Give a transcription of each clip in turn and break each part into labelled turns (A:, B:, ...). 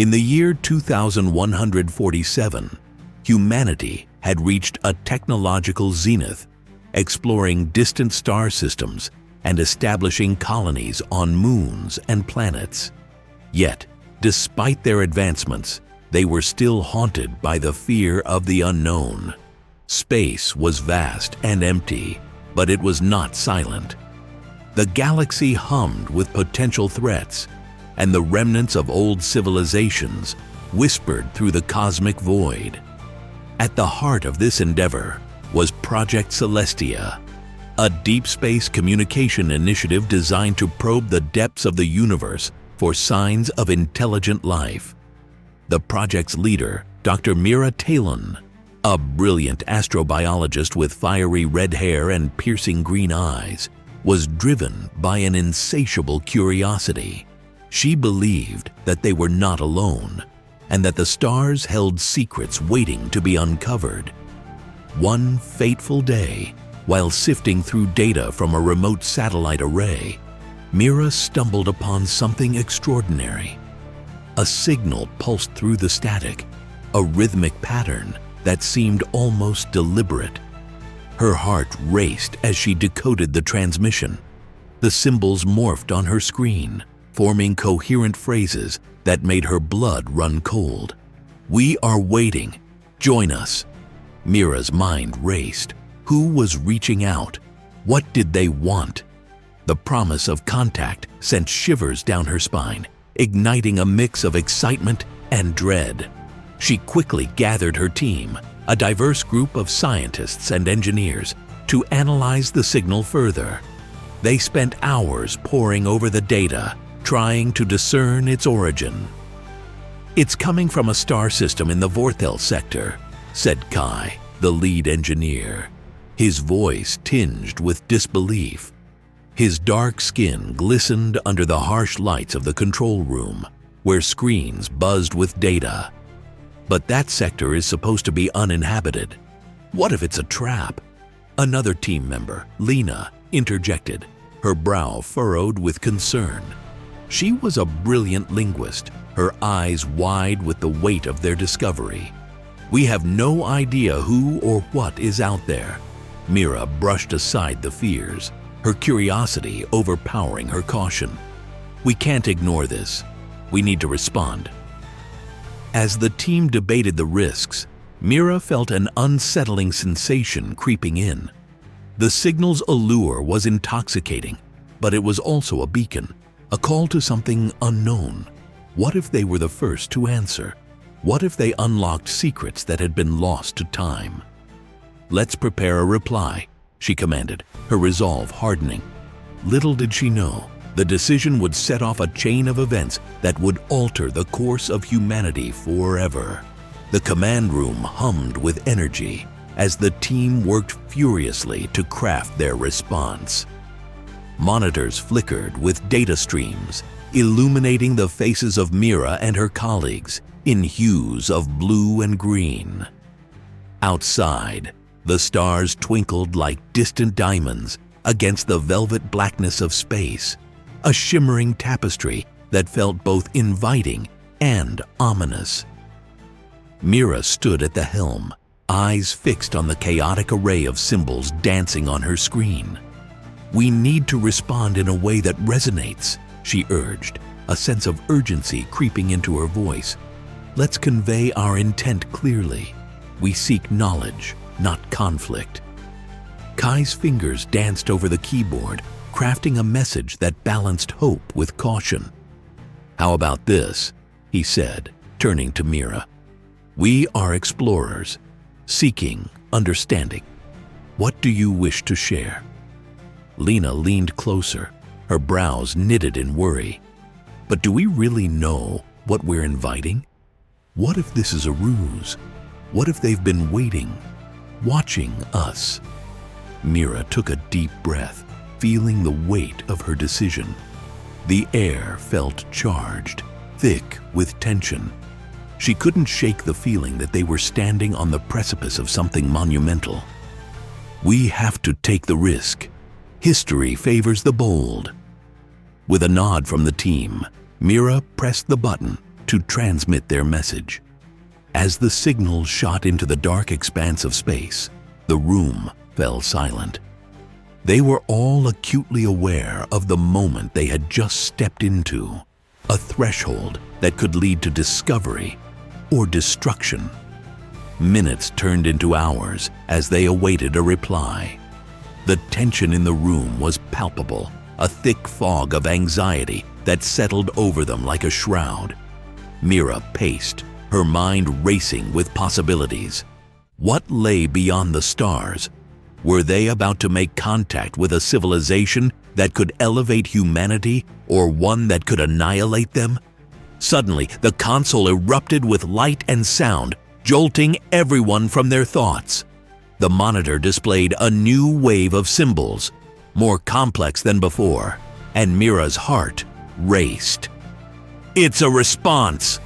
A: In the year 2147, humanity had reached a technological zenith, exploring distant star systems and establishing colonies on moons and planets. Yet, despite their advancements, they were still haunted by the fear of the unknown. Space was vast and empty, but it was not silent. The galaxy hummed with potential threats, and the remnants of old civilizations whispered through the cosmic void. At the heart of this endeavor was Project Celestia, a deep space communication initiative designed to probe the depths of the universe for signs of intelligent life. The project's leader, Dr. Mira Talon, a brilliant astrobiologist with fiery red hair and piercing green eyes, was driven by an insatiable curiosity. She believed that they were not alone, and that the stars held secrets waiting to be uncovered. One fateful day, while sifting through data from a remote satellite array, Mira stumbled upon something extraordinary. A signal pulsed through the static, a rhythmic pattern that seemed almost deliberate. Her heart raced as she decoded the transmission. The symbols morphed on her screen, forming coherent phrases that made her blood run cold. "We are waiting. Join us." Mira's mind raced. Who was reaching out? What did they want? The promise of contact sent shivers down her spine, igniting a mix of excitement and dread. She quickly gathered her team, a diverse group of scientists and engineers, to analyze the signal further. They spent hours poring over the data, trying to discern its origin. "It's coming from a star system in the Vorthel sector," said Kai, the lead engineer, his voice tinged with disbelief. His dark skin glistened under the harsh lights of the control room, where screens buzzed with data. "But that sector is supposed to be uninhabited. What if it's a trap?" Another team member, Lena, interjected, her brow furrowed with concern. She was a brilliant linguist, her eyes wide with the weight of their discovery. "We have no idea who or what is out there." Mira brushed aside the fears, her curiosity overpowering her caution. "We can't ignore this. We need to respond." As the team debated the risks, Mira felt an unsettling sensation creeping in. The signal's allure was intoxicating, but it was also a beacon, a call to something unknown. What if they were the first to answer? What if they unlocked secrets that had been lost to time? "Let's prepare a reply," she commanded, her resolve hardening. Little did she know, the decision would set off a chain of events that would alter the course of humanity forever. The command room hummed with energy as the team worked furiously to craft their response. Monitors flickered with data streams, illuminating the faces of Mira and her colleagues in hues of blue and green. Outside, the stars twinkled like distant diamonds against the velvet blackness of space, a shimmering tapestry that felt both inviting and ominous. Mira stood at the helm, eyes fixed on the chaotic array of symbols dancing on her screen. "We need to respond in a way that resonates," she urged, a sense of urgency creeping into her voice. "Let's convey our intent clearly. We seek knowledge, not conflict." Kai's fingers danced over the keyboard, crafting a message that balanced hope with caution. "How about this?" he said, turning to Mira. "We are explorers, seeking understanding. What do you wish to share?" Lena leaned closer, her brows knitted in worry. "But do we really know what we're inviting? What if this is a ruse? What if they've been waiting, watching us?" Mira took a deep breath, feeling the weight of her decision. The air felt charged, thick with tension. She couldn't shake the feeling that they were standing on the precipice of something monumental. "We have to take the risk. History favors the bold." With a nod from the team, Mira pressed the button to transmit their message. As the signal shot into the dark expanse of space, the room fell silent. They were all acutely aware of the moment they had just stepped into, a threshold that could lead to discovery or destruction. Minutes turned into hours as they awaited a reply. The tension in the room was palpable, a thick fog of anxiety that settled over them like a shroud. Mira paced, her mind racing with possibilities. What lay beyond the stars? Were they about to make contact with a civilization that could elevate humanity or one that could annihilate them? Suddenly, the console erupted with light and sound, jolting everyone from their thoughts. The monitor displayed a new wave of symbols, more complex than before, and Mira's heart raced. It's a response!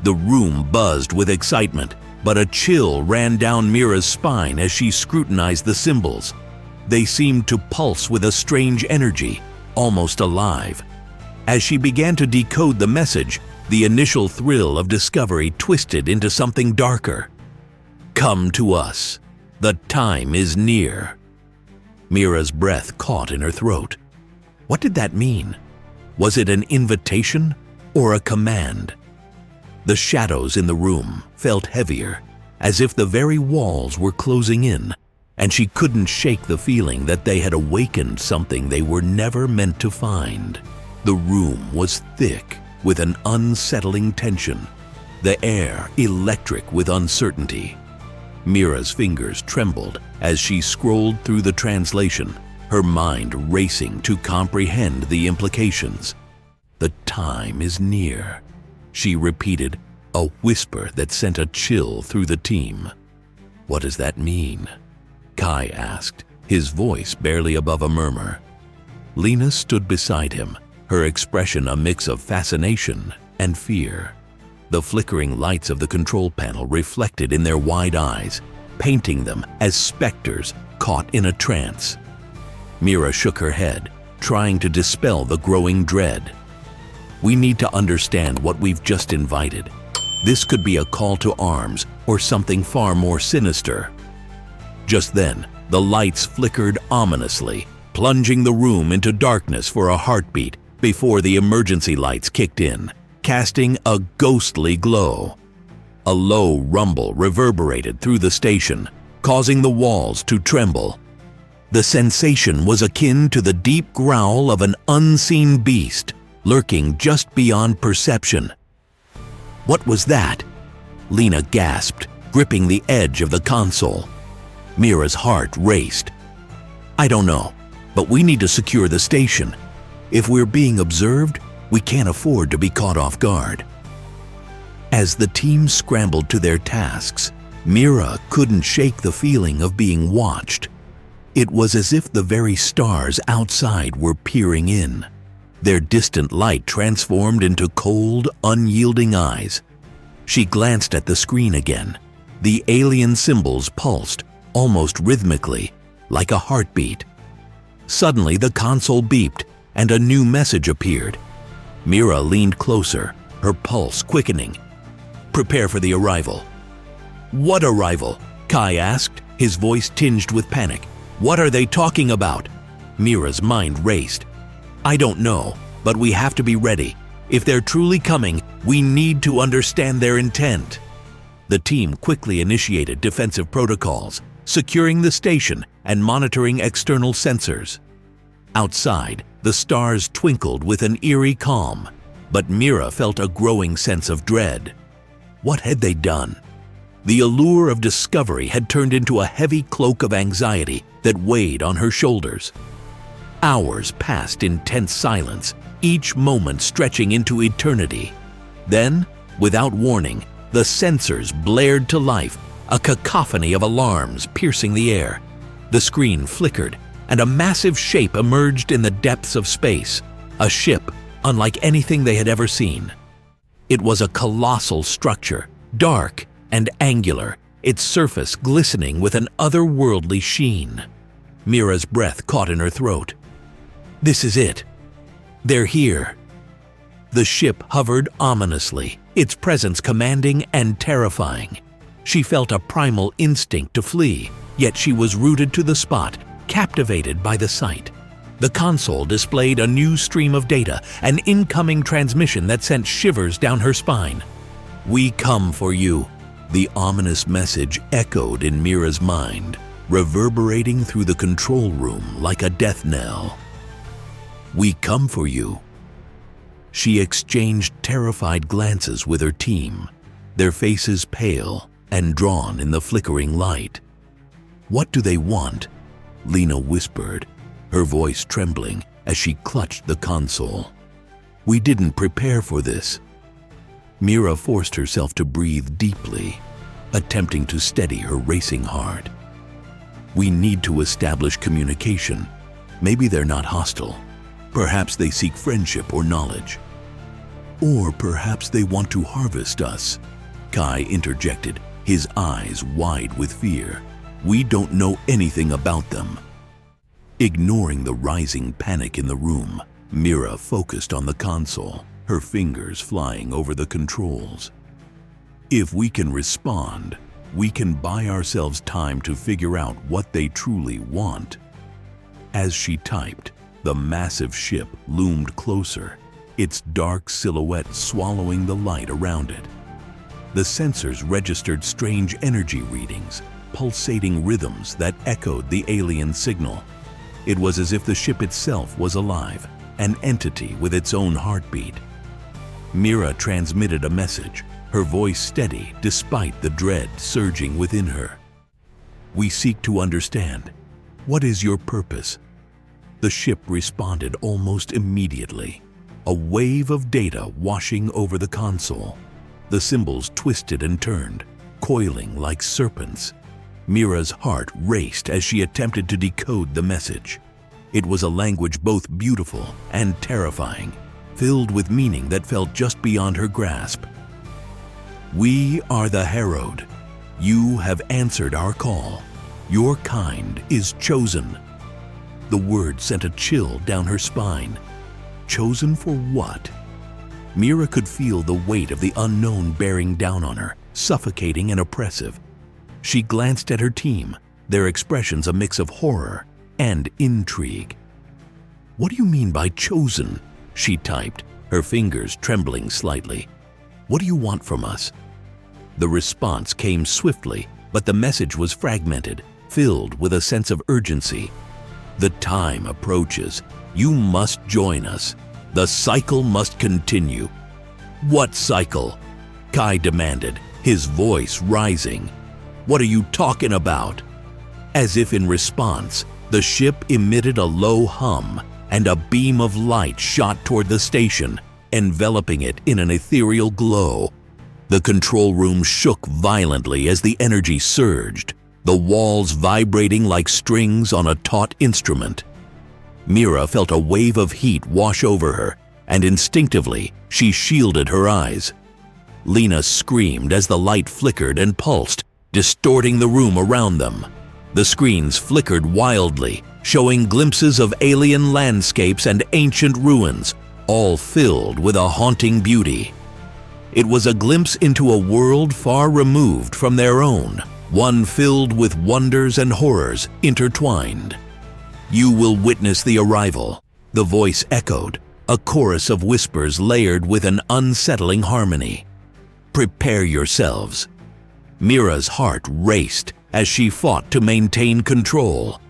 A: The room buzzed with excitement, but a chill ran down Mira's spine as she scrutinized the symbols. They seemed to pulse with a strange energy, almost alive. As she began to decode the message, the initial thrill of discovery twisted into something darker. Come to us. The time is near. Mira's breath caught in her throat. What did that mean? Was it an invitation or a command? The shadows in the room felt heavier, as if the very walls were closing in, and she couldn't shake the feeling that they had awakened something they were never meant to find. The room was thick with an unsettling tension, the air electric with uncertainty. Mira's fingers trembled as she scrolled through the translation, her mind racing to comprehend the implications. The time is near, she repeated, a whisper that sent a chill through the team. What does that mean? Kai asked, his voice barely above a murmur. Lena stood beside him, her expression a mix of fascination and fear. The flickering lights of the control panel reflected in their wide eyes, painting them as specters caught in a trance. Mira shook her head, trying to dispel the growing dread. We need to understand what we've just invited. This could be a call to arms or something far more sinister. Just then, the lights flickered ominously, plunging the room into darkness for a heartbeat before the emergency lights kicked in, casting a ghostly glow. A low rumble reverberated through the station, causing the walls to tremble. The sensation was akin to the deep growl of an unseen beast, lurking just beyond perception. What was that? Lena gasped, gripping the edge of the console. Mira's heart raced. I don't know, but we need to secure the station. If we're being observed, we can't afford to be caught off guard. As the team scrambled to their tasks, Mira couldn't shake the feeling of being watched. It was as if the very stars outside were peering in. Their distant light transformed into cold, unyielding eyes. She glanced at the screen again. The alien symbols pulsed, almost rhythmically, like a heartbeat. Suddenly, the console beeped, and a new message appeared. Mira leaned closer, her pulse quickening. Prepare for the arrival. What arrival? Kai asked, his voice tinged with panic. What are they talking about? Mira's mind raced. I don't know, but we have to be ready. If they're truly coming, we need to understand their intent. The team quickly initiated defensive protocols, securing the station and monitoring external sensors. Outside, the stars twinkled with an eerie calm, but Mira felt a growing sense of dread. What had they done? The allure of discovery had turned into a heavy cloak of anxiety that weighed on her shoulders. Hours passed in tense silence, each moment stretching into eternity. Then, without warning, the sensors blared to life, a cacophony of alarms piercing the air. The screen flickered, and a massive shape emerged in the depths of space, a ship unlike anything they had ever seen. It was a colossal structure, dark and angular, its surface glistening with an otherworldly sheen. Mira's breath caught in her throat. This is it. They're here. The ship hovered ominously, its presence commanding and terrifying. She felt a primal instinct to flee, yet she was rooted to the spot, captivated by the sight. The console displayed a new stream of data, an incoming transmission that sent shivers down her spine. "We come for you," the ominous message echoed in Mira's mind, reverberating through the control room like a death knell. "We come for you." She exchanged terrified glances with her team, their faces pale and drawn in the flickering light. "What do they want?" Lena whispered, her voice trembling as she clutched the console. "We didn't prepare for this." Mira forced herself to breathe deeply, attempting to steady her racing heart. "We need to establish communication. Maybe they're not hostile. Perhaps they seek friendship or knowledge. Or perhaps they want to harvest us," Kai interjected, his eyes wide with fear. "We don't know anything about them." Ignoring the rising panic in the room, Mira focused on the console, her fingers flying over the controls. "If we can respond, we can buy ourselves time to figure out what they truly want." As she typed, the massive ship loomed closer, its dark silhouette swallowing the light around it. The sensors registered strange energy readings, pulsating rhythms that echoed the alien signal. It was as if the ship itself was alive, an entity with its own heartbeat. Mira transmitted a message, her voice steady despite the dread surging within her. "We seek to understand. What is your purpose?" The ship responded almost immediately, a wave of data washing over the console. The symbols twisted and turned, coiling like serpents. Mira's heart raced as she attempted to decode the message. It was a language both beautiful and terrifying, filled with meaning that felt just beyond her grasp. "We are the Herald. You have answered our call. Your kind is chosen." The word sent a chill down her spine. Chosen for what? Mira could feel the weight of the unknown bearing down on her, suffocating and oppressive. She glanced at her team, their expressions a mix of horror and intrigue. "What do you mean by chosen?" she typed, her fingers trembling slightly. "What do you want from us?" The response came swiftly, but the message was fragmented, filled with a sense of urgency. "The time approaches. You must join us. The cycle must continue." "What cycle?" Kai demanded, his voice rising. "What are you talking about?" As if in response, the ship emitted a low hum, and a beam of light shot toward the station, enveloping it in an ethereal glow. The control room shook violently as the energy surged, the walls vibrating like strings on a taut instrument. Mira felt a wave of heat wash over her, and instinctively, she shielded her eyes. Lena screamed as the light flickered and pulsed, distorting the room around them. The screens flickered wildly, showing glimpses of alien landscapes and ancient ruins, all filled with a haunting beauty. It was a glimpse into a world far removed from their own, one filled with wonders and horrors intertwined. "You will witness the arrival," the voice echoed, a chorus of whispers layered with an unsettling harmony. "Prepare yourselves." Mira's heart raced as she fought to maintain control.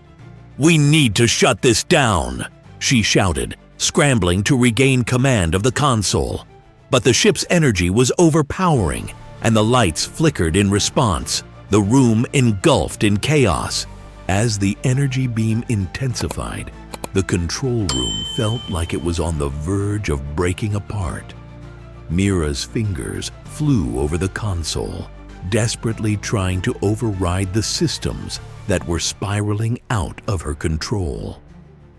A: "We need to shut this down," she shouted, scrambling to regain command of the console. But the ship's energy was overpowering, and the lights flickered in response, the room engulfed in chaos. As the energy beam intensified, the control room felt like it was on the verge of breaking apart. Mira's fingers flew over the console, desperately trying to override the systems that were spiraling out of her control.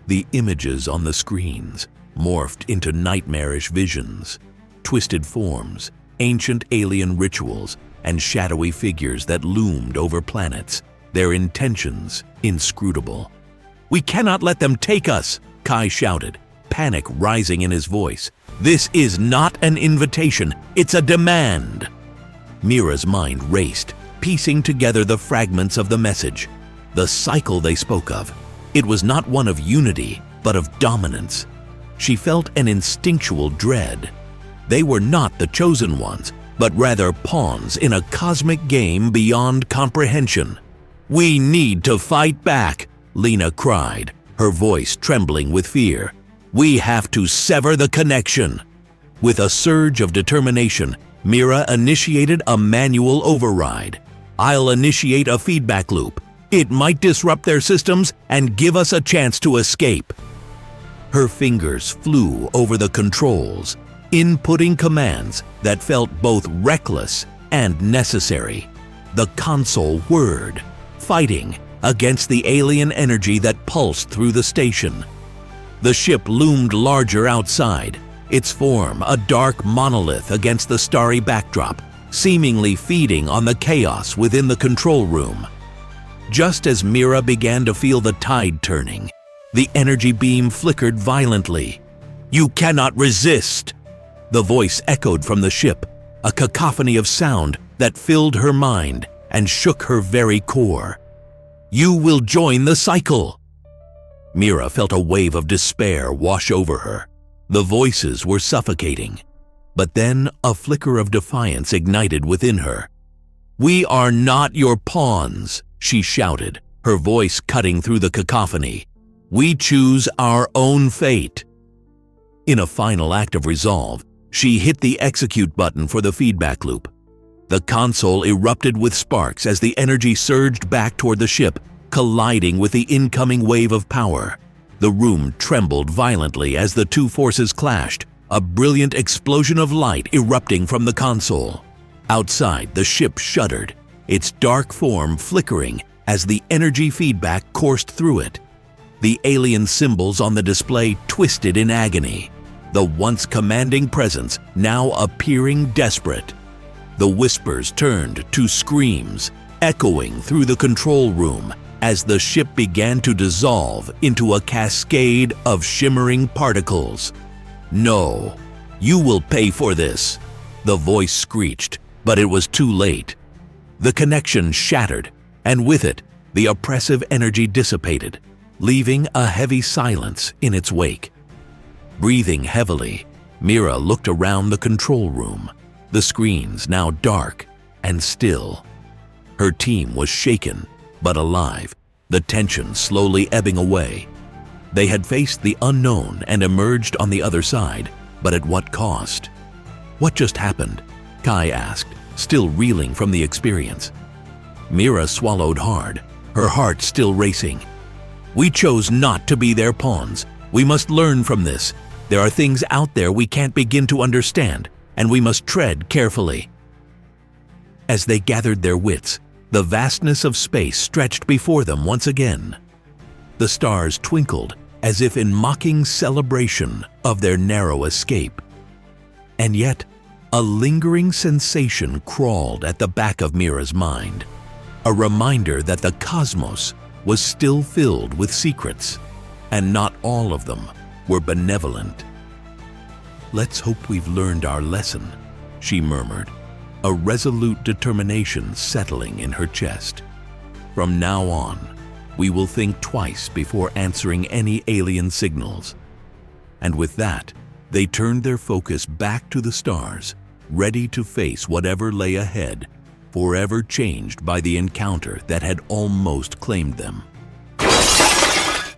A: The images on the screens morphed into nightmarish visions, twisted forms, ancient alien rituals, and shadowy figures that loomed over planets, their intentions inscrutable. "We cannot let them take us!" Kai shouted, panic rising in his voice. "This is not an invitation, it's a demand." Mira's mind raced, piecing together the fragments of the message. The cycle they spoke of. It was not one of unity, but of dominance. She felt an instinctual dread. They were not the chosen ones, but rather pawns in a cosmic game beyond comprehension. "We need to fight back," Lena cried, her voice trembling with fear. "We have to sever the connection." With a surge of determination, Mira initiated a manual override. "I'll initiate a feedback loop. It might disrupt their systems and give us a chance to escape." Her fingers flew over the controls, inputting commands that felt both reckless and necessary. The console whirred, fighting against the alien energy that pulsed through the station. The ship loomed larger outside, its form a dark monolith against the starry backdrop, seemingly feeding on the chaos within the control room. Just as Mira began to feel the tide turning, the energy beam flickered violently. "You cannot resist!" The voice echoed from the ship, a cacophony of sound that filled her mind and shook her very core. "You will join the cycle!" Mira felt a wave of despair wash over her. The voices were suffocating. But then a flicker of defiance ignited within her. "We are not your pawns," she shouted, her voice cutting through the cacophony. "We choose our own fate." In a final act of resolve, she hit the execute button for the feedback loop. The console erupted with sparks as the energy surged back toward the ship, colliding with the incoming wave of power. The room trembled violently as the two forces clashed, a brilliant explosion of light erupting from the console. Outside, the ship shuddered, its dark form flickering as the energy feedback coursed through it. The alien symbols on the display twisted in agony, the once commanding presence now appearing desperate. The whispers turned to screams, echoing through the control room as the ship began to dissolve into a cascade of shimmering particles. "No, you will pay for this," the voice screeched, but it was too late. The connection shattered, and with it, the oppressive energy dissipated, leaving a heavy silence in its wake. Breathing heavily, Mira looked around the control room, the screens now dark and still. Her team was shaken, but alive, the tension slowly ebbing away. They had faced the unknown and emerged on the other side, but at what cost? "What just happened?" Kai asked, still reeling from the experience. Mira swallowed hard, her heart still racing. "We chose not to be their pawns. We must learn from this. There are things out there we can't begin to understand, and we must tread carefully." As they gathered their wits, the vastness of space stretched before them once again. The stars twinkled as if in mocking celebration of their narrow escape. And yet, a lingering sensation crawled at the back of Mira's mind, a reminder that the cosmos was still filled with secrets, and not all of them were benevolent. "Let's hope we've learned our lesson," she murmured, a resolute determination settling in her chest. "From now on, we will think twice before answering any alien signals." And with that, they turned their focus back to the stars, ready to face whatever lay ahead, forever changed by the encounter that had almost claimed them.